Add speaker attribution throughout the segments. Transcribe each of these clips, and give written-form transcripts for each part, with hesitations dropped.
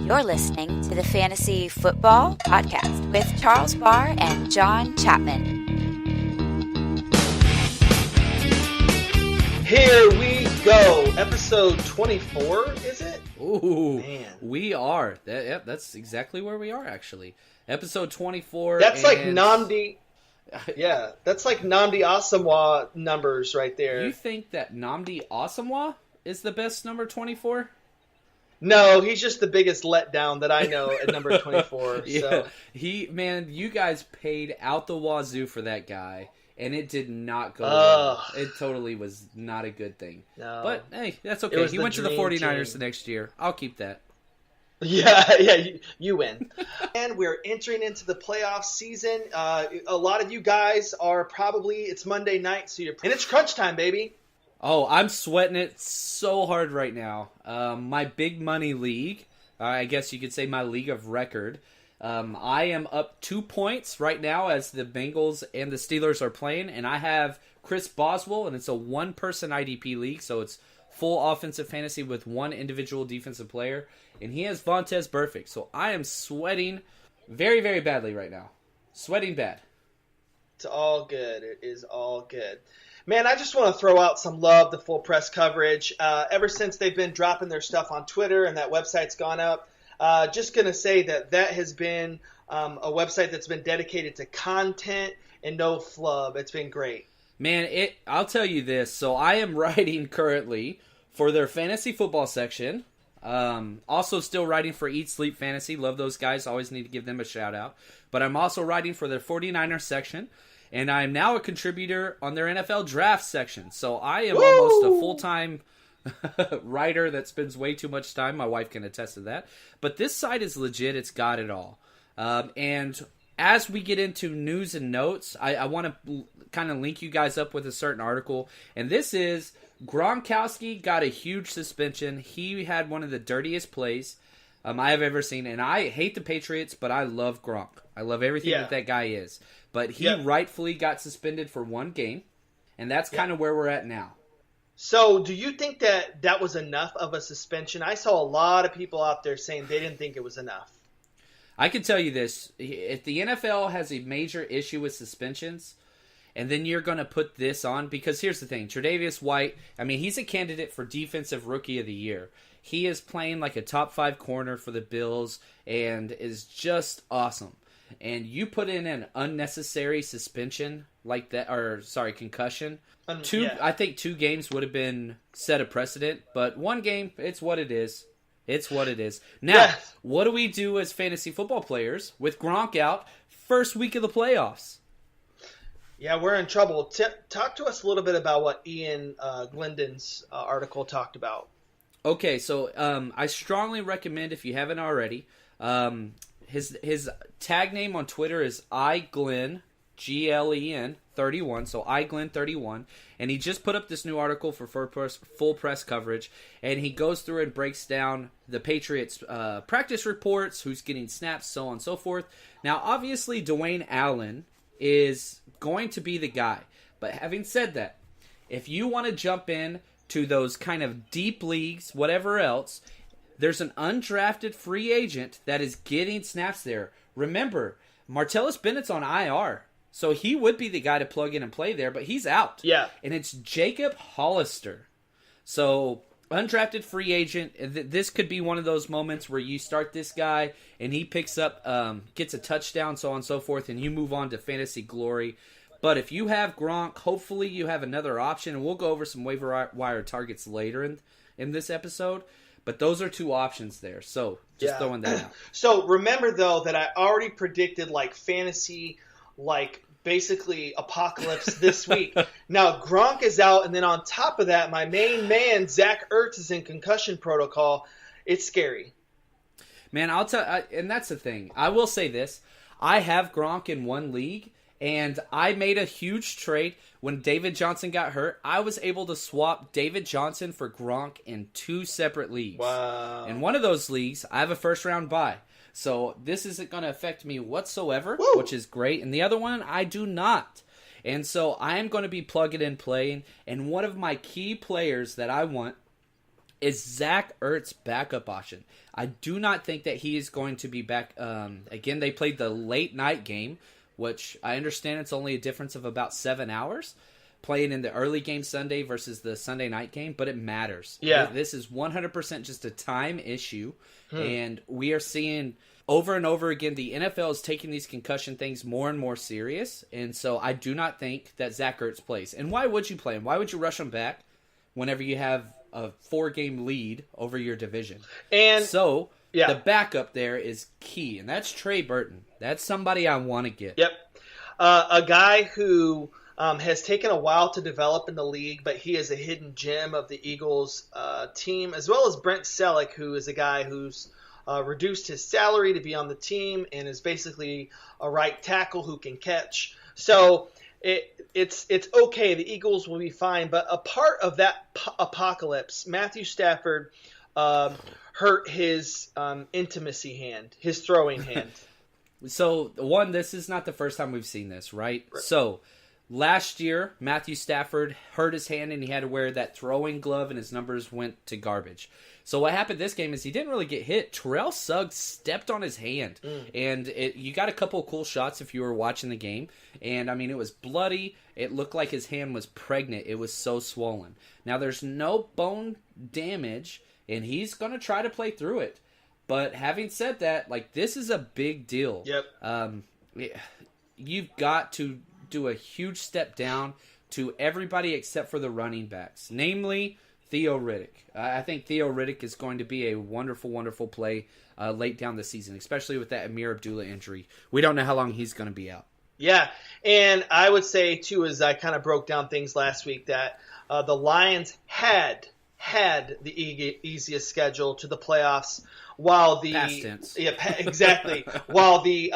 Speaker 1: You're listening to the Fantasy Football Podcast with Charles Barr and John Chapman.
Speaker 2: Here we go. Episode 24, is it?
Speaker 3: Ooh,
Speaker 2: man.
Speaker 3: We are. That's exactly where we are, actually. Episode 24.
Speaker 2: That's like Nnamdi. Yeah, that's like Nnamdi Asomugha numbers right there.
Speaker 3: You think that Nnamdi Asomugha is the best number 24?
Speaker 2: No, he's just the biggest letdown that I know at number 24.
Speaker 3: Yeah,
Speaker 2: so.
Speaker 3: You guys paid out the wazoo for that guy, and it did not go well. It totally was not a good thing.
Speaker 2: No.
Speaker 3: But, hey, that's okay. He went to the 49ers the next year. I'll keep that.
Speaker 2: Yeah, you win. And we're entering into the playoff season. A lot of you guys are probably, it's Monday night, and it's crunch time, baby.
Speaker 3: Oh, I'm sweating it so hard right now. My big money league, I guess you could say my league of record, I am up 2 points right now as the Bengals and the Steelers are playing, and I have Chris Boswell, and it's a one-person IDP league, so it's full offensive fantasy with one individual defensive player, and he has Vontaze Burfict. So I am sweating very, very badly right now. Sweating bad.
Speaker 2: It's all good. It is all good. Man, I just want to throw out some love to Full Press Coverage. Ever since they've been dropping their stuff on Twitter and that website's gone up, just going to say that has been a website that's been dedicated to content and no flub. It's been great.
Speaker 3: Man, I'll tell you this. So I am writing currently for their fantasy football section. Also still writing for Eat Sleep Fantasy. Love those guys. Always need to give them a shout out. But I'm also writing for their 49er section. And I'm now a contributor on their NFL draft section. So I am almost a full-time writer that spends way too much time. My wife can attest to that. But this site is legit. It's got it all. And as we get into news and notes, I want to kind of link you guys up with a certain article. And this is Gronkowski got a huge suspension. He had one of the dirtiest plays I have ever seen. And I hate the Patriots, but I love Gronk. I love everything that guy is. But he rightfully got suspended for one game. And that's kind of where we're at now.
Speaker 2: So do you think that was enough of a suspension? I saw a lot of people out there saying they didn't think it was enough.
Speaker 3: I can tell you this. If the NFL has a major issue with suspensions, and then you're going to put this on, because here's the thing. Tre'Davious White, I mean, he's a candidate for Defensive Rookie of the Year. He is playing like a top 5 corner for the Bills and is just awesome. And you put in an unnecessary suspension like that, concussion. I think 2 games would have been set a precedent, but 1 game, it's what it is. It's what it is. Now, what do we do as fantasy football players with Gronk out first week of the playoffs?
Speaker 2: Yeah, we're in trouble. Talk to us a little bit about what Ian Glendon's article talked about.
Speaker 3: Okay, so I strongly recommend, if you haven't already, his tag name on Twitter is iGlenn, Glen 31, so iGlenn 31, and he just put up this new article for full press coverage, and he goes through and breaks down the Patriots practice reports, who's getting snaps, so on and so forth. Now, obviously, Dwayne Allen is going to be the guy, but having said that, if you want to jump in to those kind of deep leagues, whatever else, there's an undrafted free agent that is getting snaps there. Remember, Martellus Bennett's on IR, so he would be the guy to plug in and play there, but he's out.
Speaker 2: Yeah.
Speaker 3: And it's Jacob Hollister. So, undrafted free agent. This could be one of those moments where you start this guy and he picks up, gets a touchdown, so on and so forth, and you move on to fantasy glory. But if you have Gronk, hopefully you have another option, and we'll go over some waiver wire targets later in this episode. But those are 2 options there. So just throwing that out.
Speaker 2: So remember, though, that I already predicted like fantasy, like basically apocalypse this week. Now Gronk is out, and then on top of that, my main man, Zach Ertz, is in concussion protocol. It's scary.
Speaker 3: Man, I'll tell and that's the thing. I will say this. I have Gronk in one league, and I made a huge trade when David Johnson got hurt. I was able to swap David Johnson for Gronk in 2 separate leagues.
Speaker 2: Wow.
Speaker 3: In one of those leagues, I have a first-round bye. So this isn't going to affect me whatsoever, which is great. And the other one, I do not. And so I am going to be plugging and playing. And one of my key players that I want is Zach Ertz backup option. I do not think that he is going to be back. Again, they played the late night game, which I understand it's only a difference of about 7 hours, playing in the early game Sunday versus the Sunday night game, but it matters.
Speaker 2: Yeah.
Speaker 3: This is 100% just a time issue, and we are seeing over and over again the NFL is taking these concussion things more and more serious, and so I do not think that Zach Ertz plays. And why would you play him? Why would you rush him back whenever you have a 4-game lead over your division?
Speaker 2: And
Speaker 3: so
Speaker 2: yeah.
Speaker 3: the backup there is key, and that's Trey Burton. That's somebody I want to get.
Speaker 2: Yep. A guy who has taken a while to develop in the league, but he is a hidden gem of the Eagles team, as well as Brent Selleck, who is a guy who's reduced his salary to be on the team and is basically a right tackle who can catch. So it's okay. The Eagles will be fine. But a part of that apocalypse, Matthew Stafford hurt his intimacy hand, his throwing hand.
Speaker 3: So, this is not the first time we've seen this, right? So, last year, Matthew Stafford hurt his hand and he had to wear that throwing glove and his numbers went to garbage. So what happened this game is he didn't really get hit. Terrell Suggs stepped on his hand. And you got a couple of cool shots if you were watching the game. And, I mean, it was bloody. It looked like his hand was pregnant. It was so swollen. Now, there's no bone damage, and he's going to try to play through it. But having said that, like, this is a big deal.
Speaker 2: Yep.
Speaker 3: You've got to do a huge step down to everybody except for the running backs, namely Theo Riddick. I think Theo Riddick is going to be a wonderful, wonderful play late down the season, especially with that Amir Abdullah injury. We don't know how long he's going to be out.
Speaker 2: Yeah, and I would say, too, as I kind of broke down things last week, that the Lions had the easiest schedule to the playoffs, while the
Speaker 3: past tense.
Speaker 2: Yeah, exactly. While the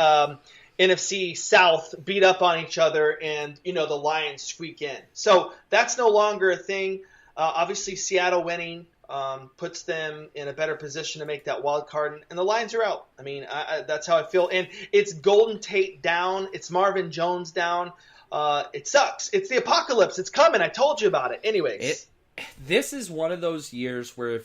Speaker 2: NFC South beat up on each other, and the Lions squeak in. So that's no longer a thing. Obviously, Seattle winning puts them in a better position to make that wild card, and the Lions are out. I mean, that's how I feel. And it's Golden Tate down. It's Marvin Jones down. It sucks. It's the apocalypse. It's coming. I told you about it. Anyways.
Speaker 3: This is one of those years where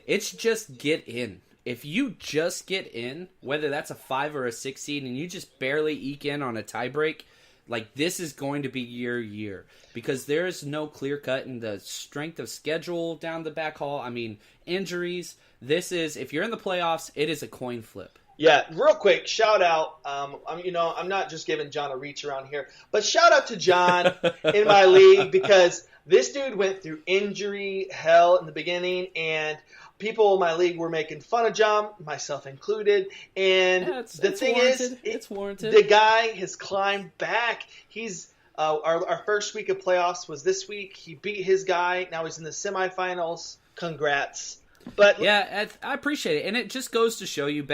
Speaker 3: it's just get in. If you just get in, whether that's a 5 or a 6 seed, and you just barely eke in on a tiebreak, like, this is going to be your year. Because there is no clear cut in the strength of schedule down the back hall. I mean, injuries. If you're in the playoffs, it is a coin flip.
Speaker 2: Yeah, real quick, shout out. I'm not just giving John a reach around here, but shout out to John in my league, because this dude went through injury hell in the beginning, and people in my league were making fun of John, myself included. And the thing is,
Speaker 3: it's warranted.
Speaker 2: The guy has climbed back. He's our first week of playoffs was this week. He beat his guy. Now he's in the semifinals. Congrats. But
Speaker 3: yeah, I appreciate it. And it just goes to show you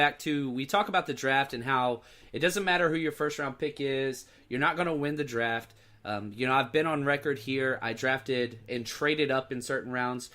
Speaker 3: we talk about the draft and how it doesn't matter who your first round pick is. You're not going to win the draft. I've been on record here. I drafted and traded up in certain rounds.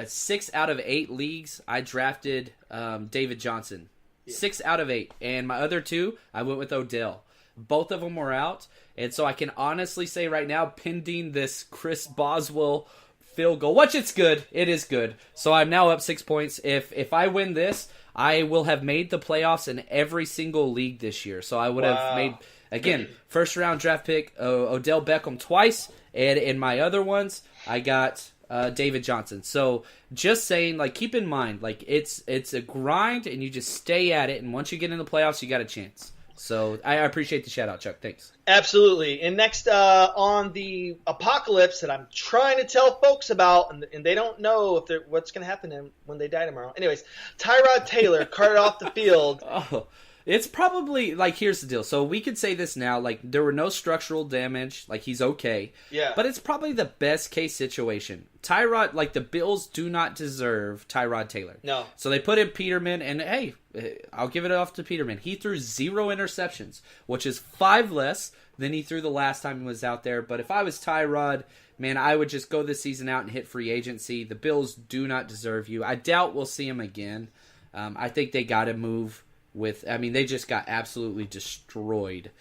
Speaker 3: 6 out of 8 leagues, I drafted David Johnson. Yeah. 6 out of 8. And my other 2, I went with Odell. Both of them were out. And so I can honestly say right now, pending this Chris Boswell field goal, which it's good. It is good. So I'm now up 6 points. If I win this, I will have made the playoffs in every single league this year. So I would have made, again, first round draft pick, Odell Beckham twice. And in my other ones, I got David Johnson. So just saying, like, keep in mind, like, it's a grind and you just stay at it. And once you get in the playoffs, you got a chance. So I appreciate the shout out, Chuck. Thanks.
Speaker 2: Absolutely. And next on the apocalypse that I'm trying to tell folks about, and they don't know what's going to happen when they die tomorrow. Anyways, Tyrod Taylor carted off the field.
Speaker 3: Oh, it's probably, like, here's the deal. So we could say this now, like, there were no structural damage. Like, he's okay.
Speaker 2: Yeah.
Speaker 3: But it's probably the best case situation. Tyrod, like, the Bills do not deserve Tyrod Taylor.
Speaker 2: No.
Speaker 3: So they put in Peterman, and hey, I'll give it off to Peterman. He threw 0 interceptions, which is 5 less than he threw the last time he was out there. But if I was Tyrod, man, I would just go this season out and hit free agency. The Bills do not deserve you. I doubt we'll see him again. I think they got to move they just got absolutely destroyed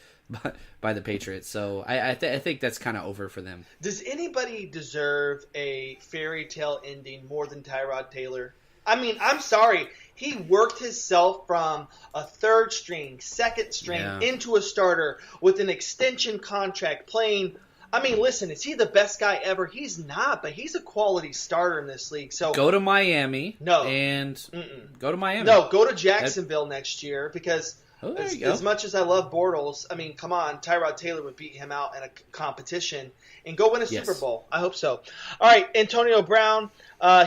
Speaker 3: by the Patriots. So I think that's kind of over for them.
Speaker 2: Does anybody deserve a fairy tale ending more than Tyrod Taylor? I mean, I'm sorry. He worked himself from a third string, second string, into a starter with an extension contract playing. I mean, listen, is he the best guy ever? He's not, but he's a quality starter in this league. So
Speaker 3: go to Miami.
Speaker 2: No.
Speaker 3: And go to Miami.
Speaker 2: No, go to Jacksonville next year because
Speaker 3: as
Speaker 2: much as I love Bortles, I mean, come on, Tyrod Taylor would beat him out in a competition and go win a Super Bowl. I hope so. All right, Antonio Brown,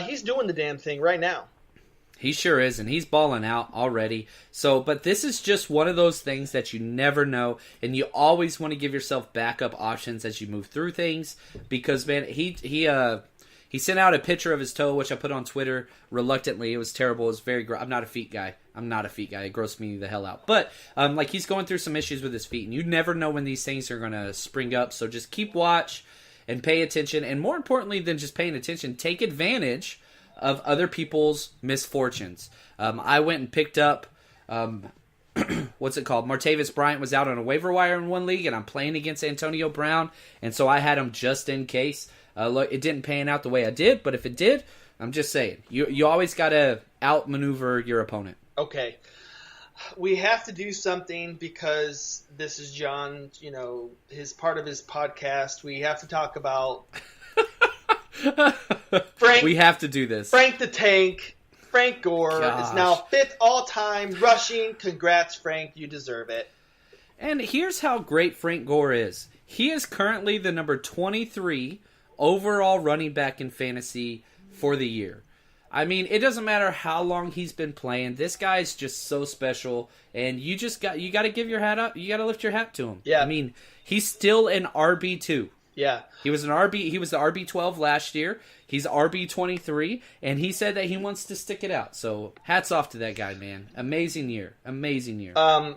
Speaker 2: he's doing the damn thing right now.
Speaker 3: He sure is, and he's balling out already. So, but this is just one of those things that you never know, and you always want to give yourself backup options as you move through things. Because man, he sent out a picture of his toe, which I put on Twitter reluctantly. It was terrible. It was very. I'm not a feet guy. It grossed me the hell out. But like he's going through some issues with his feet, and you never know when these things are going to spring up. So just keep watch and pay attention, and more importantly than just paying attention, take advantage of other people's misfortunes. I went and picked up, what's it called? Martavis Bryant was out on a waiver wire in one league, and I'm playing against Antonio Brown, and so I had him just in case. Look, it didn't pan out the way I did, but if it did, I'm just saying, you always got to outmaneuver your opponent.
Speaker 2: Okay. We have to do something because this is John, his part of his podcast. We have to talk about Frank.
Speaker 3: We have to do this.
Speaker 2: Frank the Tank. Frank Gore is now 5th all-time rushing. Congrats, Frank. You deserve it.
Speaker 3: And here's how great Frank Gore is. He is currently the number 23 overall running back in fantasy for the year. I mean, it doesn't matter how long he's been playing. This guy's just so special, and you got to give your hat up. You got to lift your hat to him.
Speaker 2: Yeah.
Speaker 3: I mean, he's still an RB2.
Speaker 2: Yeah.
Speaker 3: He was the RB12 last year. He's RB23, and he said that he wants to stick it out. So, hats off to that guy, man. Amazing year.
Speaker 2: I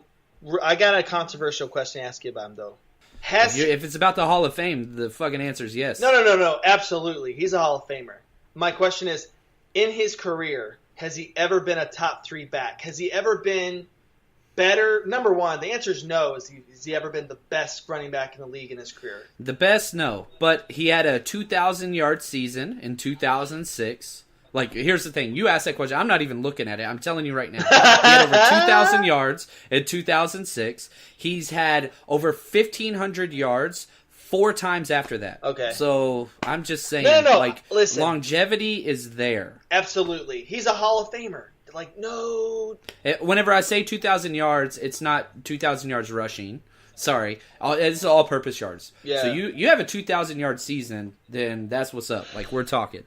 Speaker 2: got a controversial question to ask you about him, though.
Speaker 3: If it's about the Hall of Fame, the fucking answer is yes.
Speaker 2: No. Absolutely. He's a Hall of Famer. My question is, in his career, has he ever been a top 3 back? Has he ever been better? Number one, the answer is no. Has he ever been the best running back in the league in his career?
Speaker 3: The best, no. But he had a 2,000-yard season in 2006. Like, here's the thing. You asked that question. I'm not even looking at it. I'm telling you right now. He had over 2,000 yards in 2006. He's had over 1,500 yards 4 times after that. Okay. So, I'm just saying, listen, longevity is there.
Speaker 2: Absolutely. He's a Hall of Famer. Like, no.
Speaker 3: Whenever I say 2,000 yards, it's not 2,000 yards rushing. Sorry. It's all-purpose yards. Yeah. So, you have a 2,000-yard season, then that's what's up. Like, we're talking.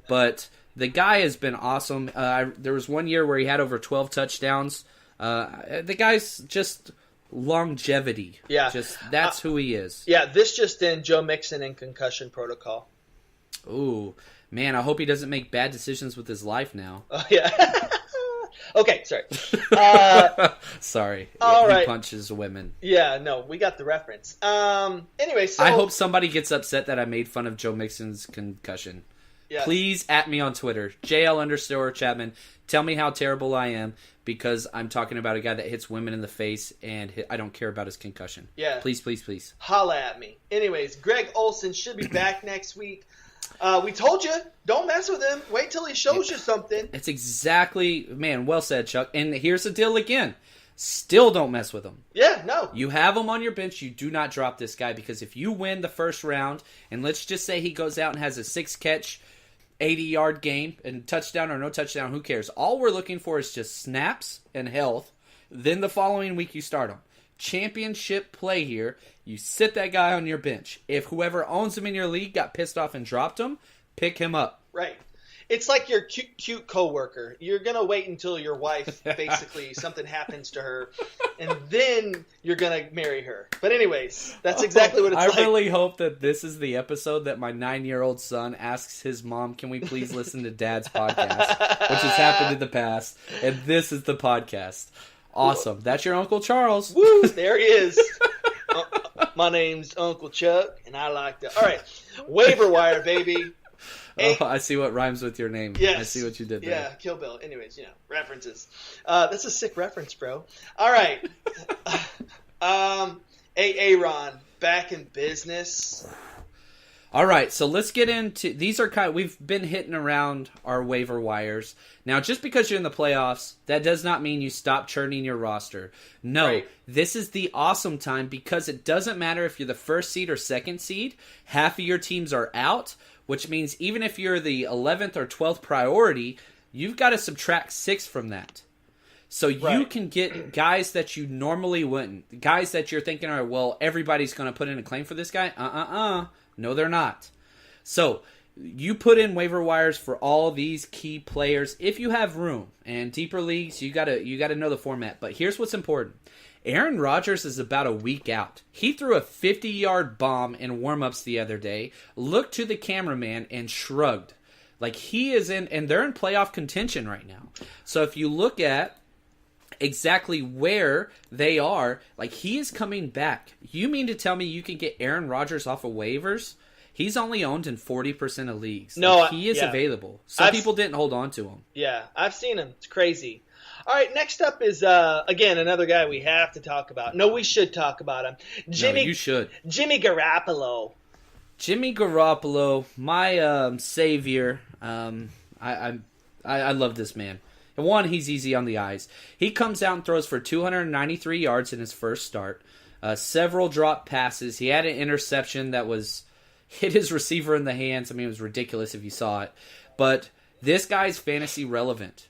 Speaker 3: But the guy has been awesome. There was one year where he had over 12 touchdowns. The guy's just longevity. Yeah. That's who he is.
Speaker 2: Yeah, this just in, Joe Mixon in concussion protocol.
Speaker 3: Ooh, man, I hope he doesn't make bad decisions with his life now.
Speaker 2: Oh, yeah. Okay, sorry.
Speaker 3: Sorry.
Speaker 2: All right.
Speaker 3: He punches women.
Speaker 2: Yeah, no, we got the reference. Anyway, so
Speaker 3: I hope somebody gets upset that I made fun of Joe Mixon's concussion. Yeah. Please at me on Twitter, JL_Chapman. Tell me how terrible I am because I'm talking about a guy that hits women in the face and I don't care about his concussion. Yeah. Please, please, please.
Speaker 2: Holla at me. Anyways, Greg Olsen should be back next week. We told you, don't mess with him. Wait till he shows you something.
Speaker 3: It's exactly, man, well said, Chuck. And here's the deal again. Still don't mess with him.
Speaker 2: Yeah, no.
Speaker 3: You have him on your bench. You do not drop this guy because if you win the first round, and let's just say he goes out and has a 6-catch, 80-yard game, and touchdown or no touchdown, who cares? All we're looking for is just snaps and health. Then the following week you start him. Championship play here. You sit that guy on your bench. If whoever owns him in your league got pissed off and dropped him, pick him up.
Speaker 2: Right. It's like your cute coworker. You're going to wait until your wife, basically, something happens to her, and then you're going to marry her. But anyways, that's exactly what it's like.
Speaker 3: I really hope that this is the episode that my 9-year-old son asks his mom, can we please listen to Dad's podcast, which has happened in the past, and this is the podcast. Awesome. That's your Uncle Charles.
Speaker 2: Woo, there he is. My name's Uncle Chuck, and I like that. All right, waiver wire, baby.
Speaker 3: Oh, I see what rhymes with your name. Yes. I see what you did there.
Speaker 2: Yeah, Kill Bill. Anyways, references. That's a sick reference, bro. All right. Aaron, back in business.
Speaker 3: All right, so let's get into these. We've been hitting around our waiver wires. Now, just because you're in the playoffs, that does not mean you stop churning your roster. No,
Speaker 2: Right.
Speaker 3: This is the awesome time because it doesn't matter if you're the first seed or second seed. Half of your teams are out, which means even if you're the 11th or 12th priority, you've got to subtract 6 from that. So you
Speaker 2: Right.
Speaker 3: can get guys that you normally wouldn't. Guys that you're thinking, all right, well, everybody's going to put in a claim for this guy. No, they're not. So you put in waiver wires for all these key players if you have room. And deeper leagues, you gotta know the format. But here's what's important. Aaron Rodgers is about a week out. He threw a 50-yard bomb in warm-ups the other day, looked to the cameraman, and shrugged. Like he is in, and they're in playoff contention right now. So if you look at exactly where they are, like he is coming back. You mean to tell me you can get Aaron Rodgers off of waivers? He's only owned in 40% of leagues.
Speaker 2: No,
Speaker 3: Like, he is
Speaker 2: yeah.
Speaker 3: available. Some people didn't hold on to him.
Speaker 2: Yeah, I've seen him. It's crazy. All right, next up is, again, another guy we have to talk about. No, we should talk about him.
Speaker 3: No, you should.
Speaker 2: Jimmy Garoppolo.
Speaker 3: Jimmy Garoppolo, my savior. I love this man. And one, he's easy on the eyes. He comes out and throws for 293 yards in his first start. Several drop passes. He had an interception that hit his receiver in the hands. I mean, it was ridiculous if you saw it. But this guy's fantasy relevant.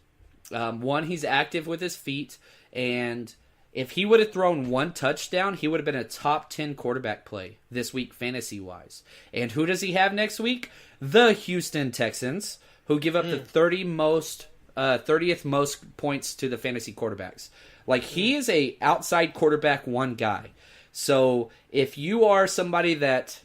Speaker 3: One, he's active with his feet. And if he would have thrown one touchdown, he would have been a top 10 quarterback play this week fantasy-wise. And who does he have next week? The Houston Texans, who give up the 30th most points to the fantasy quarterbacks. Like, he is a outside quarterback one guy. So if you are somebody that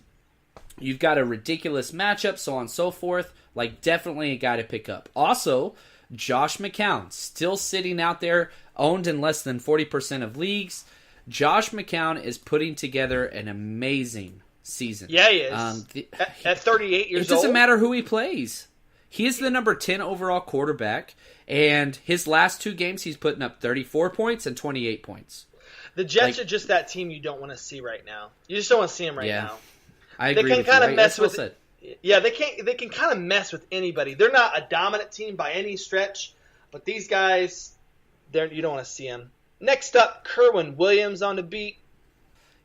Speaker 3: you've got a ridiculous matchup, so on and so forth, like, definitely a guy to pick up. Also, Josh McCown, still sitting out there, owned in less than 40% of leagues. Josh McCown is putting together an amazing season.
Speaker 2: Yeah, he is. At 38 years old.
Speaker 3: It doesn't matter who he plays. He is the number 10 overall quarterback, and his last 2 games he's putting up 34 points and 28 points.
Speaker 2: The Jets are just that team you don't want to see right now. You just don't want to see them right now.
Speaker 3: I agree.
Speaker 2: They can kind of mess
Speaker 3: That's
Speaker 2: with
Speaker 3: well said.
Speaker 2: Yeah, they can kind of mess with anybody. They're not a dominant team by any stretch, but these guys, you don't want to see them. Next up, Kerwin Williams on the beat.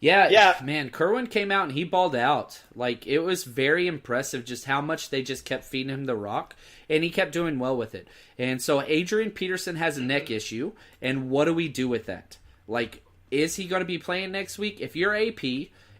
Speaker 3: Yeah, man, Kerwin came out and he balled out. Like, it was very impressive just how much they just kept feeding him the rock, and he kept doing well with it. And so Adrian Peterson has a neck issue, and what do we do with that? Like, is he going to be playing next week? If you're AP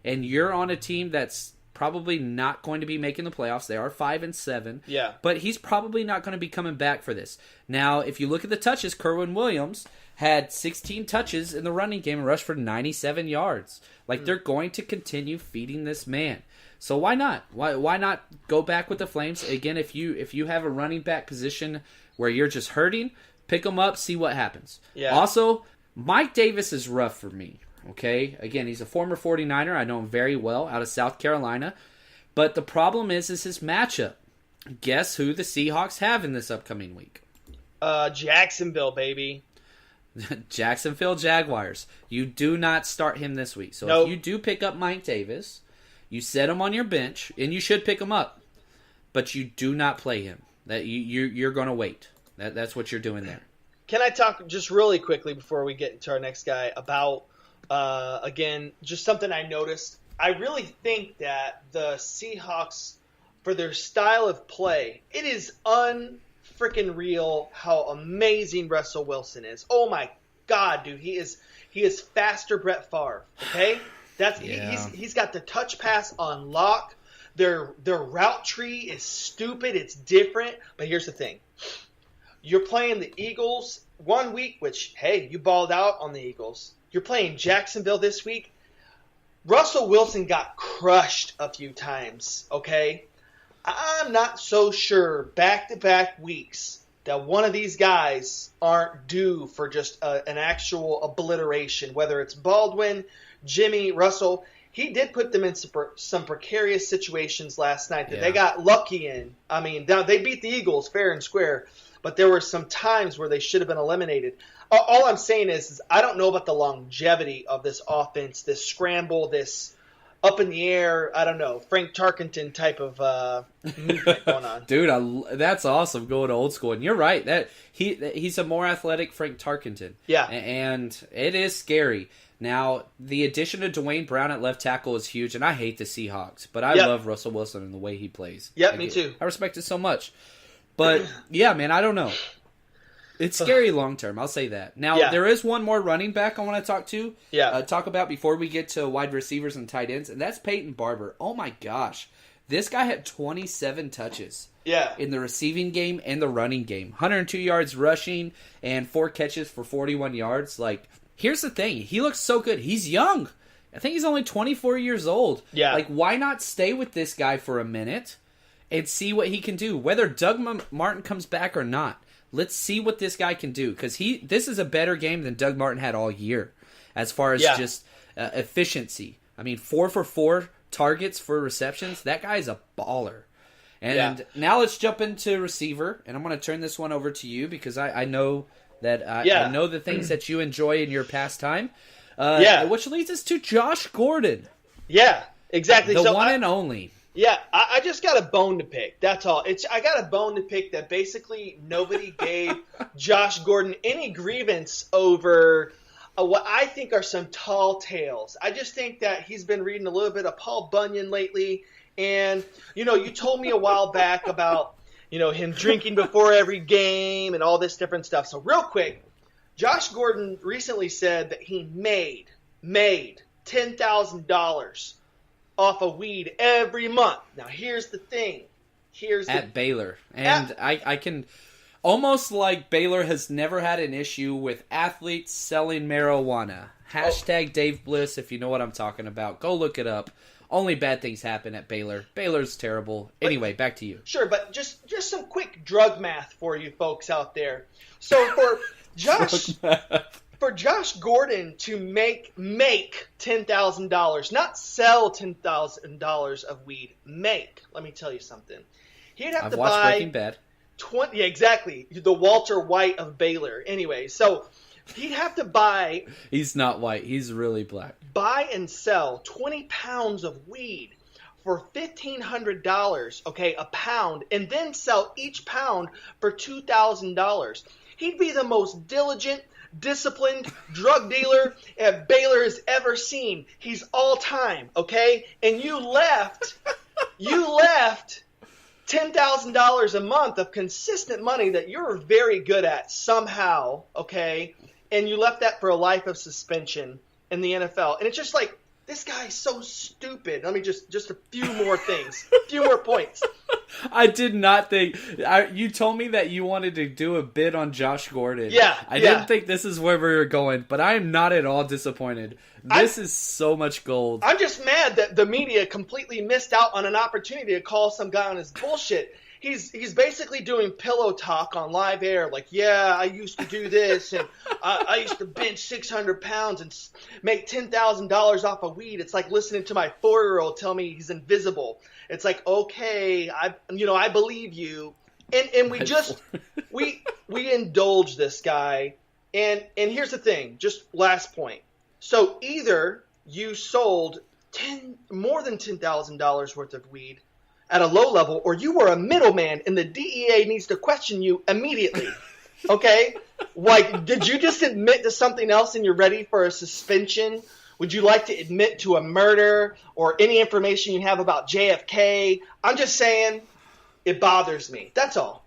Speaker 3: and you're on a team that's probably not going to be making the playoffs, they are 5-7.
Speaker 2: Yeah.
Speaker 3: But he's probably not going to be coming back for this. Now, if you look at the touches, Kerwin Williams had 16 touches in the running game and rushed for 97 yards. Like, they're going to continue feeding this man. So why not? Why not go back with the Flames? Again, if you have a running back position where you're just hurting, pick him up, see what happens.
Speaker 2: Yeah.
Speaker 3: Also, Mike Davis is rough for me. Okay? Again, he's a former 49er. I know him very well, out of South Carolina. But the problem is his matchup. Guess who the Seahawks have in this upcoming week?
Speaker 2: Jacksonville, baby.
Speaker 3: Jacksonville Jaguars. You do not start him this week. So
Speaker 2: Nope.
Speaker 3: if you do pick up Mike Davis, you set him on your bench, and you should pick him up. But you do not play him. That you're going to wait. That's what you're doing there.
Speaker 2: Can I talk just really quickly before we get into our next guy about, again, just something I noticed? I really think that the Seahawks, for their style of play, it is unfreaking real how amazing Russell Wilson is. Oh my God, dude, he is faster Brett Favre. Okay, he's got the touch pass on lock. Their route tree is stupid. It's different. But here's the thing. You're playing the Eagles one week, which, hey, you balled out on the Eagles. You're playing Jacksonville this week. Russell Wilson got crushed a few times, okay? I'm not so sure back-to-back weeks that one of these guys aren't due for just an actual obliteration, whether it's Baldwin, Jimmy, Russell. He did put them in some precarious situations last night that they got lucky in. I mean, they beat the Eagles fair and square. but there were some times where they should have been eliminated. All I'm saying is I don't know about the longevity of this offense, this scramble, this up in the air, I don't know, Frank Tarkenton type of movement going on.
Speaker 3: Dude, that's awesome going old school. And you're right, that he's a more athletic Frank Tarkenton.
Speaker 2: Yeah.
Speaker 3: And it is scary. Now, the addition of Dwayne Brown at left tackle is huge, and I hate the Seahawks, but I love Russell Wilson and the way he plays.
Speaker 2: Yep, me too.
Speaker 3: I respect it so much. But, yeah, man, I don't know. It's scary long term, I'll say that. Now, there is one more running back I want to talk about before we get to wide receivers and tight ends, and that's Peyton Barber. Oh, my gosh. This guy had 27 touches in the receiving game and the running game. 102 yards rushing and 4 catches for 41 yards. Like, here's the thing. He looks so good. He's young. I think he's only 24 years old. Yeah. Like, why not stay with this guy for a minute and see what he can do? Whether Doug Martin comes back or not, let's see what this guy can do. Because this is a better game than Doug Martin had all year as far as just efficiency. I mean, 4 for 4 targets for receptions. That guy's a baller. And now let's jump into receiver. And I'm going to turn this one over to you because I know that I know the things that you enjoy in your pastime. Which leads us to Josh Gordon.
Speaker 2: Yeah, exactly.
Speaker 3: The one and only.
Speaker 2: Yeah, I just got a bone to pick. That's all. I got a bone to pick that basically nobody gave Josh Gordon any grievance over what I think are some tall tales. I just think that he's been reading a little bit of Paul Bunyan lately. And, you told me a while back about, him drinking before every game and all this different stuff. So real quick, Josh Gordon recently said that he made $10,000 off of weed every month. Now, here's the thing. At
Speaker 3: Baylor. And I can almost like Baylor has never had an issue with athletes selling marijuana. Hashtag Dave Bliss, if you know what I'm talking about. Go look it up. Only bad things happen at Baylor. Baylor's terrible. Anyway, back to you.
Speaker 2: Sure, but just some quick drug math for you folks out there. So for Josh Gordon to make $10,000, not sell $10,000 of weed, let me tell you something. He'd have to
Speaker 3: watched
Speaker 2: buy
Speaker 3: Breaking Bad.
Speaker 2: 20. Yeah, exactly. The Walter White of Baylor. Anyway, so he'd have to buy.
Speaker 3: He's not white. He's really black.
Speaker 2: Buy and sell 20 pounds of weed for $1,500, a pound, and then sell each pound for $2,000. He'd be the most diligent, disciplined drug dealer Baylor has ever seen. He's all time, okay? And you left $10,000 a month of consistent money that you're very good at somehow, okay? And you left that for a life of suspension in the NFL. And it's just like, this guy's so stupid. Let me just a few more things, a few more points.
Speaker 3: I did not think you told me that you wanted to do a bit on Josh Gordon. I didn't think this is where we were going, but I am not at all disappointed. This is so much gold.
Speaker 2: I'm just mad that the media completely missed out on an opportunity to call some guy on his bullshit. He's basically doing pillow talk on live air, like, I used to do this, and I used to bench 600 pounds and make $10,000 off of weed. It's like listening to my 4-year-old tell me he's invisible. It's like, okay, I believe you, and we indulge this guy, and here's the thing, just last point. So either you sold more than $10,000 worth of weed at a low level, or you were a middleman, and the DEA needs to question you immediately. Okay? Like, did you just admit to something else and you're ready for a suspension? Would you like to admit to a murder or any information you have about JFK? I'm just saying, it bothers me. That's all.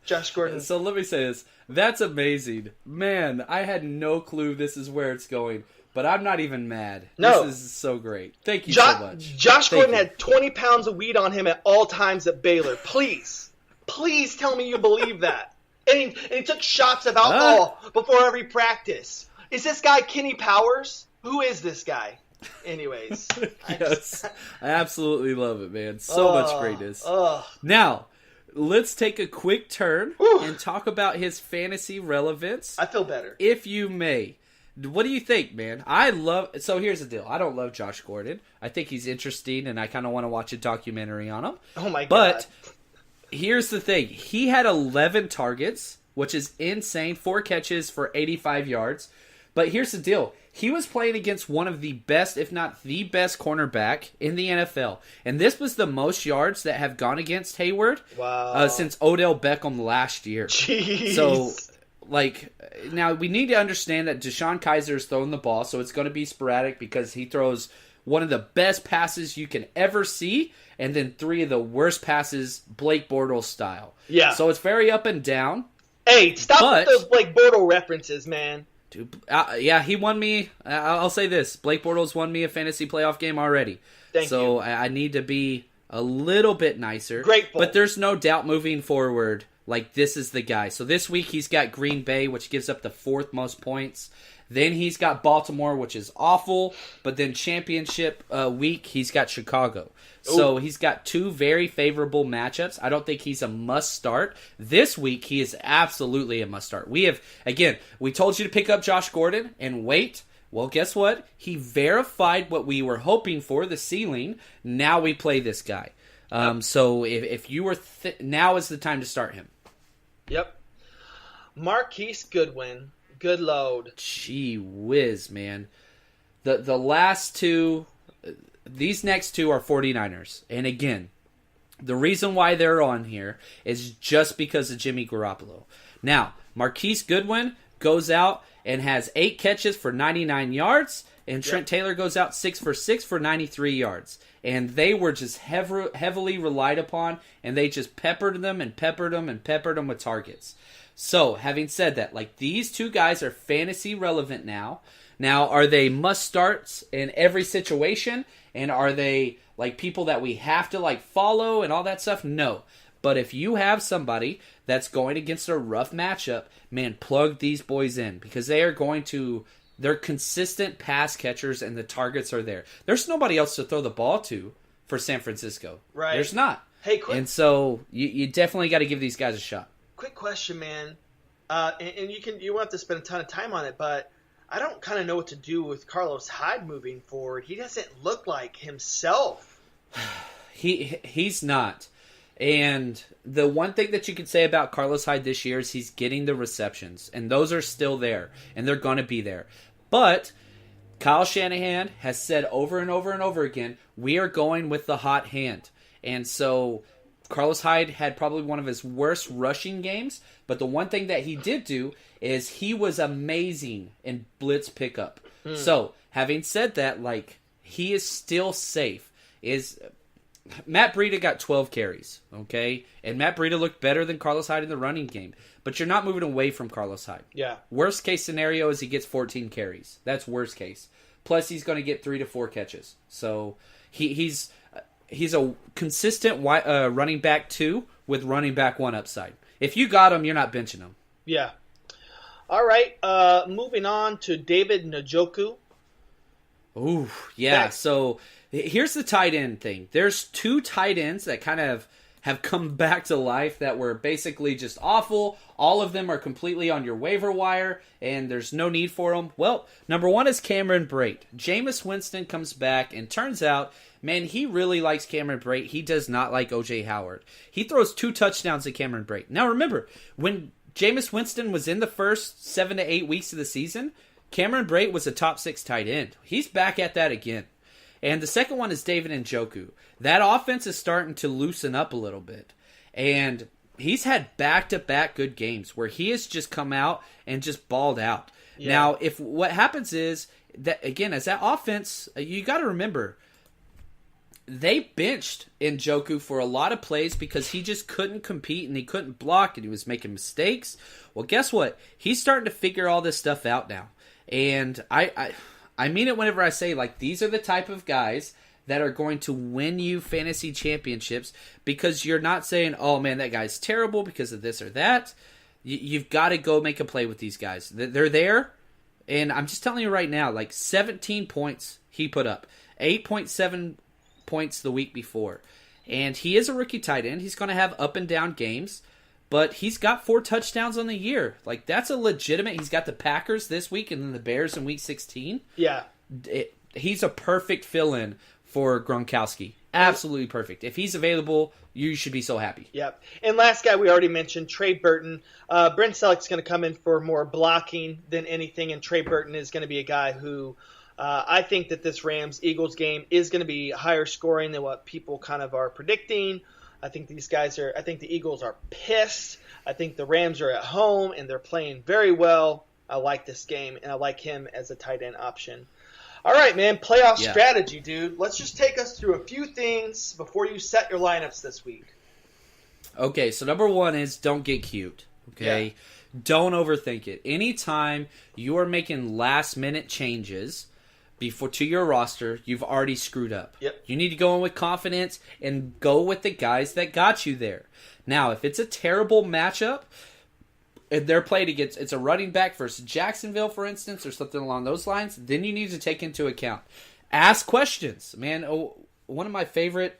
Speaker 2: Josh Gordon.
Speaker 3: So let me say this. That's amazing. Man, I had no clue this is where it's going. But I'm not even mad.
Speaker 2: No.
Speaker 3: This is so great. Thank you so much.
Speaker 2: Josh Gordon had 20 pounds of weed on him at all times at Baylor. Please tell me you believe that. And he took shots of alcohol before every practice. Is this guy Kenny Powers? Who is this guy? Anyways.
Speaker 3: Yes. I absolutely love it, man. So much greatness. Now, let's take a quick turn and talk about his fantasy relevance.
Speaker 2: I feel better.
Speaker 3: If you may. What do you think, man? So here's the deal. I don't love Josh Gordon. I think he's interesting, and I kind of want to watch a documentary on him.
Speaker 2: Oh, my God.
Speaker 3: But here's the thing. He had 11 targets, which is insane. 4 catches for 85 yards. But here's the deal. He was playing against one of the best, if not the best, cornerback in the NFL. And this was the most yards that have gone against Hayward since Odell Beckham last year.
Speaker 2: Jeez.
Speaker 3: So, now we need to understand that Deshaun Kaiser is throwing the ball, so it's going to be sporadic because he throws one of the best passes you can ever see, and then 3 of the worst passes Blake Bortles style.
Speaker 2: Yeah.
Speaker 3: So it's very up and down.
Speaker 2: Hey, stop with those Blake Bortles references, man.
Speaker 3: Dude, yeah, he won me. I'll say this: Blake Bortles won me a fantasy playoff game already.
Speaker 2: Thank you.
Speaker 3: So I need to be a little bit nicer.
Speaker 2: Grateful.
Speaker 3: But there's no doubt moving forward, this is the guy. So this week he's got Green Bay, which gives up the 4th most points. Then he's got Baltimore, which is awful. But then championship week, he's got Chicago. So he's got 2 very favorable matchups. I don't think he's a must-start. This week, he is absolutely a must-start. We told you to pick up Josh Gordon and wait. Well, guess what? He verified what we were hoping for, the ceiling. Now we play this guy. So if you were... now is the time to start him.
Speaker 2: Yep. Marquise Goodwin. Good load.
Speaker 3: Gee whiz, man. The last 2... These next 2 are 49ers. And again, the reason why they're on here is just because of Jimmy Garoppolo. Now, Marquise Goodwin goes out and has 8 catches for 99 yards, and Trent Taylor goes out 6 for 6 for 93 yards. And they were just heavily relied upon, and they just peppered them and peppered them and peppered them with targets. So, having said that, these 2 guys are fantasy relevant now. Now, are they must-starts in every situation? And are they people that we have to follow and all that stuff? No. But if you have somebody that's going against a rough matchup, man, plug these boys in because they're consistent pass catchers and the targets are there. There's nobody else to throw the ball to for San Francisco.
Speaker 2: Right.
Speaker 3: There's not.
Speaker 2: Hey, quick.
Speaker 3: And so you definitely got to give these guys a shot.
Speaker 2: Quick question, man. And you won't have to spend a ton of time on it, but I don't kind of know what to do with Carlos Hyde moving forward. He doesn't look like himself.
Speaker 3: He's not. And the one thing that you can say about Carlos Hyde this year is he's getting the receptions. And those are still there. And they're going to be there. But Kyle Shanahan has said over and over and over again, we are going with the hot hand. And so Carlos Hyde had probably one of his worst rushing games. But the one thing that he did do is he was amazing in blitz pickup. So, having said that, he is still safe. Matt Breida got 12 carries, okay? And Matt Breida looked better than Carlos Hyde in the running game. But you're not moving away from Carlos Hyde.
Speaker 2: Yeah.
Speaker 3: Worst case scenario is he gets 14 carries. That's worst case. Plus, he's going to get 3 to 4 catches. So, he's a consistent running back 2 with running back 1 upside. If you got him, you're not benching him.
Speaker 2: Yeah. All right. Moving on to David Njoku.
Speaker 3: Ooh, yeah. So here's the tight end thing. There's 2 tight ends that kind of have come back to life that were basically just awful. All of them are completely on your waiver wire, and there's no need for them. Well, number 1 is Cameron Brate. Jameis Winston comes back, and turns out, man, he really likes Cameron Brate. He does not like O.J. Howard. He throws 2 touchdowns to Cameron Brate. Now, remember, when Jameis Winston was in the first 7 to 8 weeks of the season, Cameron Brate was a top 6 tight end. He's back at that again. And the second one is David Njoku. That offense is starting to loosen up a little bit. And he's had back-to-back good games where he has just come out and just balled out. Yeah. Now, if what happens is that, again, as that offense, you got to remember, they benched Njoku for a lot of plays because he just couldn't compete and he couldn't block and he was making mistakes. Well, guess what? He's starting to figure all this stuff out now. And I mean it whenever I say, these are the type of guys that are going to win you fantasy championships because you're not saying, oh, man, that guy's terrible because of this or that. You've got to go make a play with these guys. They're there, and I'm just telling you right now, 17 points he put up, 8.7 points the week before. And he is a rookie tight end. He's going to have up and down games, but he's got 4 touchdowns on the year. That's a legitimate. He's got the Packers this week and then the Bears in week 16.
Speaker 2: Yeah.
Speaker 3: He's a perfect fill-in for Gronkowski. Absolutely perfect. If he's available, you should be so happy.
Speaker 2: Yep. And last guy we already mentioned, Trey Burton. Brent Selleck's going to come in for more blocking than anything, and Trey Burton is going to be a guy who I think that this Rams-Eagles game is going to be higher scoring than what people kind of are predicting. I think the Eagles are pissed. I think the Rams are at home, and they're playing very well. I like this game, and I like him as a tight end option. All right, man, playoff strategy, dude. Let's just take us through a few things before you set your lineups this week.
Speaker 3: Okay, so number one is don't get cute, okay? Yeah. Don't overthink it. Anytime you are making last-minute changes to your roster, you've already screwed up.
Speaker 2: Yep.
Speaker 3: You need to go in with confidence and go with the guys that got you there. Now, if it's a terrible matchup, if they're played against, it's a running back versus Jacksonville, for instance, or something along those lines, then you need to take into account. Ask questions. Man, one of my favorite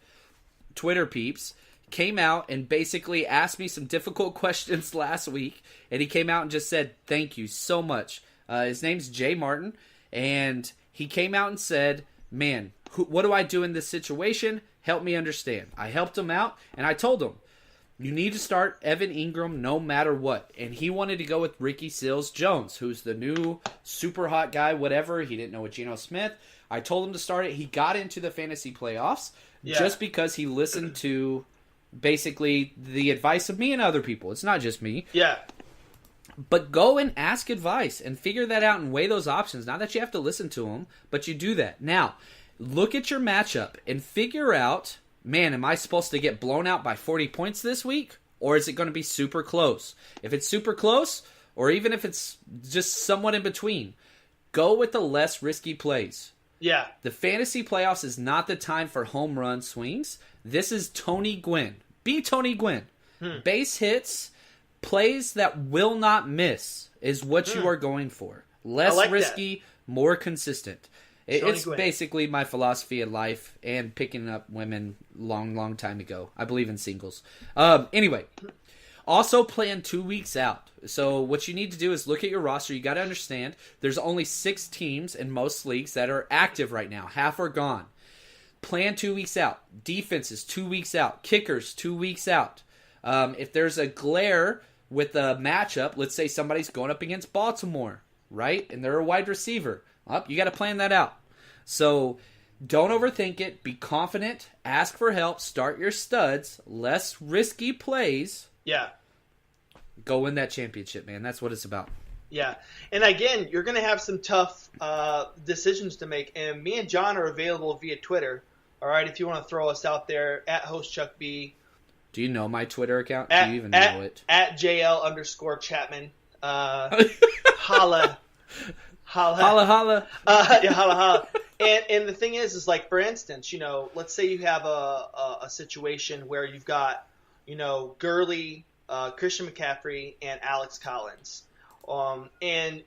Speaker 3: Twitter peeps came out and basically asked me some difficult questions last week, and he came out and just said, thank you so much. His name's Jay Martin, and he came out and said, man, what do I do in this situation? Help me understand. I helped him out, and I told him, you need to start Evan Ingram no matter what. And he wanted to go with Ricky Seals-Jones, who's the new super hot guy, whatever. He didn't know what Geno Smith. I told him to start it. He got into the fantasy playoffs just because he listened to basically the advice of me and other people. It's not just me.
Speaker 2: Yeah.
Speaker 3: But go and ask advice and figure that out and weigh those options. Not that you have to listen to them, but you do that. Now, look at your matchup and figure out, man, am I supposed to get blown out by 40 points this week? Or is it going to be super close? If it's super close, or even if it's just somewhat in between, go with the less risky plays.
Speaker 2: Yeah.
Speaker 3: The fantasy playoffs is not the time for home run swings. This is Tony Gwynn. Be Tony Gwynn. Base hits, plays that will not miss is what you are going for. Less risky, more consistent. It's basically my philosophy in life and picking up women long time ago. I believe in singles. Anyway, also plan 2 weeks out. So what you need to do is look at your roster. You got to understand there's only 6 teams in most leagues that are active right now. Half are gone. Plan 2 weeks out. Defenses 2 weeks out. Kickers 2 weeks out. If there's a glare with a matchup, let's say somebody's going up against Baltimore, right? And they're a wide receiver. You got to plan that out. So don't overthink it. Be confident. Ask for help. Start your studs. Less risky plays.
Speaker 2: Yeah.
Speaker 3: Go win that championship, man. That's what it's about.
Speaker 2: Yeah. And again, you're going to have some tough decisions to make. And me and John are available via Twitter. All right, if you want to throw us out there, at HostChuckB.
Speaker 3: Do you know my Twitter account? Do you even know it?
Speaker 2: At JL_Chapman. Holla.
Speaker 3: Holla.
Speaker 2: Yeah, holla. And the thing is like, for instance, let's say you have a situation where you've got, Gurley, Christian McCaffrey, and Alex Collins. And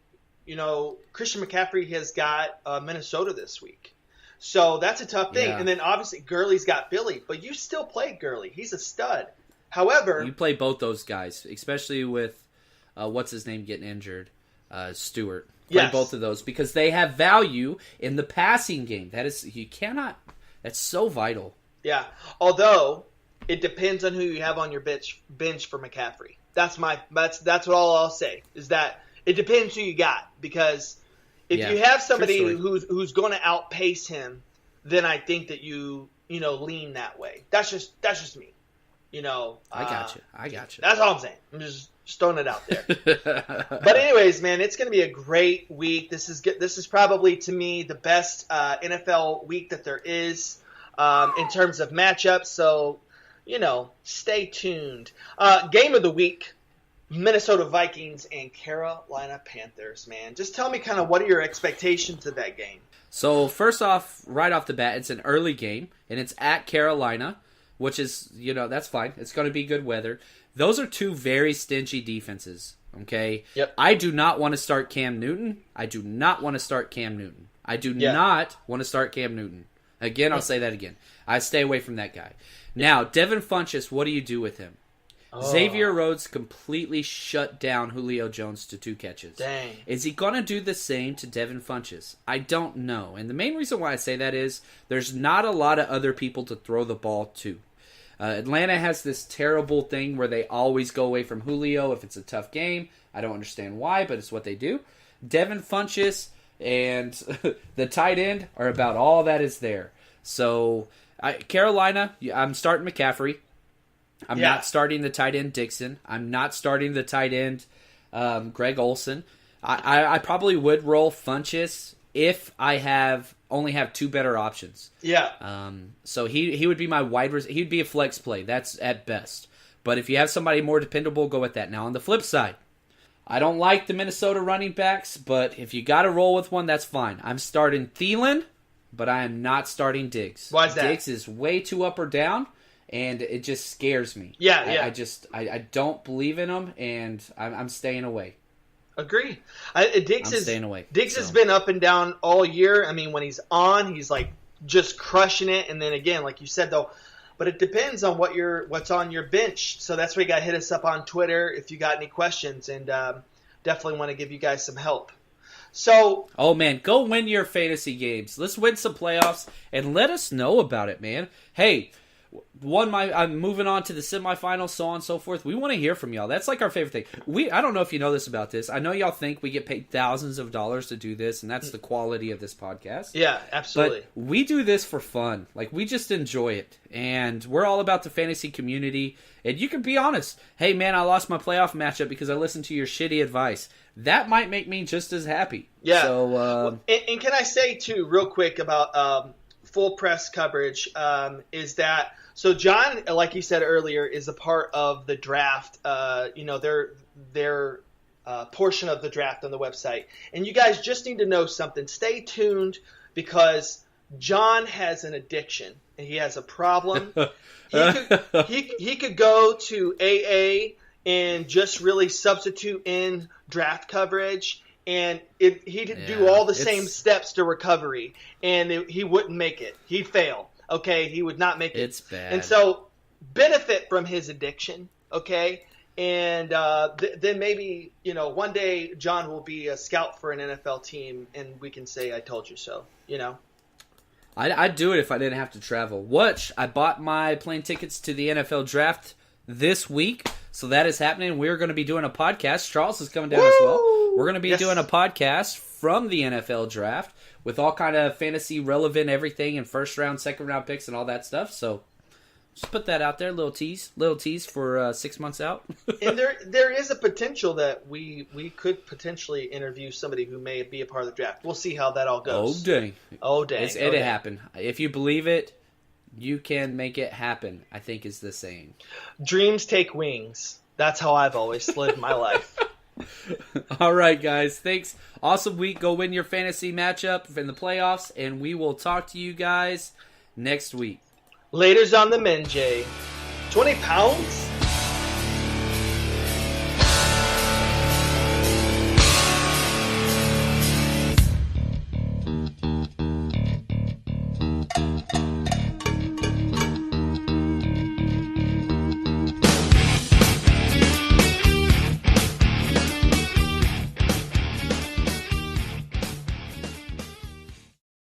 Speaker 2: Christian McCaffrey has got Minnesota this week. So that's a tough thing.
Speaker 3: Yeah.
Speaker 2: And then obviously Gurley's got Philly, but you still play Gurley. He's a stud. However,
Speaker 3: you play both those guys, especially with what's his name getting injured, Stewart. Play both of those because they have value in the passing game. That's so vital.
Speaker 2: Yeah. Although it depends on who you have on your bench for McCaffrey. That's what all I'll say is that it depends who you got, because if you have somebody who's going to outpace him, then I think that you lean that way. That's just me.
Speaker 3: I got you.
Speaker 2: That's all I'm saying. I'm just throwing it out there. But anyways, man, it's going to be a great week. This is probably, to me, the best NFL week that there is in terms of matchups. So, stay tuned. Game of the week, Minnesota Vikings and Carolina Panthers, man. Just tell me kind of what are your expectations of that game?
Speaker 3: So first off, right off the bat, it's an early game, and it's at Carolina, which is, that's fine. It's going to be good weather. Those are two very stingy defenses, okay?
Speaker 2: Yep.
Speaker 3: I do not want to start Cam Newton. I do not want to start Cam Newton. Again, I'll say that again. I stay away from that guy. Now, Devin Funchess, what do you do with him? Xavier Rhodes completely shut down Julio Jones to 2 catches.
Speaker 2: Dang.
Speaker 3: Is he going to do the same to Devin Funchess? I don't know. And the main reason why I say that is there's not a lot of other people to throw the ball to. Atlanta has this terrible thing where they always go away from Julio if it's a tough game. I don't understand why, but it's what they do. Devin Funchess and the tight end are about all that is there. So, Carolina, I'm starting McCaffrey. I'm not starting the tight end Dixon. I'm not starting the tight end Greg Olsen. I probably would roll Funchess if I only have 2 better options.
Speaker 2: Yeah.
Speaker 3: So he would be my he would be a flex play. That's at best. But if you have somebody more dependable, go with that. Now on the flip side, I don't like the Minnesota running backs, but if you got to roll with one, that's fine. I'm starting Thielen, but I am not starting Diggs.
Speaker 2: Why is that?
Speaker 3: Diggs is way too up or down. And it just scares me.
Speaker 2: Yeah.
Speaker 3: I don't believe in him, and I'm staying away.
Speaker 2: Agree.
Speaker 3: Staying away.
Speaker 2: Diggs has been up and down all year. I mean, when he's on, he's like just crushing it. And then again, like you said, though, but it depends on what's on your bench. So that's where you got to hit us up on Twitter if you got any questions, and definitely want to give you guys some help. So,
Speaker 3: oh man, go win your fantasy games. Let's win some playoffs and let us know about it, man. Hey. I'm moving on to the semifinals, so on and so forth. We want to hear from y'all. That's like our favorite thing. I don't know if you know this about this. I know y'all think we get paid thousands of dollars to do this, and that's the quality of this podcast.
Speaker 2: Yeah, absolutely.
Speaker 3: But we do this for fun. Like, we just enjoy it. And we're all about the fantasy community. And you can be honest. Hey, man, I lost my playoff matchup because I listened to your shitty advice. That might make me just as happy.
Speaker 2: Yeah.
Speaker 3: So,
Speaker 2: and can I say, too, real quick about full press coverage, is that so John, like you said earlier, is a part of the draft. Their portion of the draft on the website, and you guys just need to know something. Stay tuned because John has an addiction and he has a problem. He could go to AA and just really substitute in draft coverage. And he'd do all the same steps to recovery, and he wouldn't make it. He'd fail. Okay, he would not make it.
Speaker 3: It's bad.
Speaker 2: And so, benefit from his addiction. Okay, and then maybe one day John will be a scout for an NFL team, and we can say "I told you so."
Speaker 3: I'd do it if I didn't have to travel. I bought my plane tickets to the NFL draft this week, so that is happening. We're going to be doing a podcast. Charles is coming down as well. We're going to be doing a podcast from the NFL draft with all kind of fantasy relevant everything and first round, second round picks and all that stuff. So just put that out there, little tease for 6 months out.
Speaker 2: And there is a potential that we could potentially interview somebody who may be a part of the draft. We'll see how that all goes.
Speaker 3: Oh dang! It'll happen. If you believe it, you can make it happen, I think is the saying.
Speaker 2: Dreams take wings. That's how I've always lived my life.
Speaker 3: All right, guys. Thanks. Awesome week. Go win your fantasy matchup in the playoffs, and we will talk to you guys next week.
Speaker 2: Laters on the men, Jay. 20 pounds?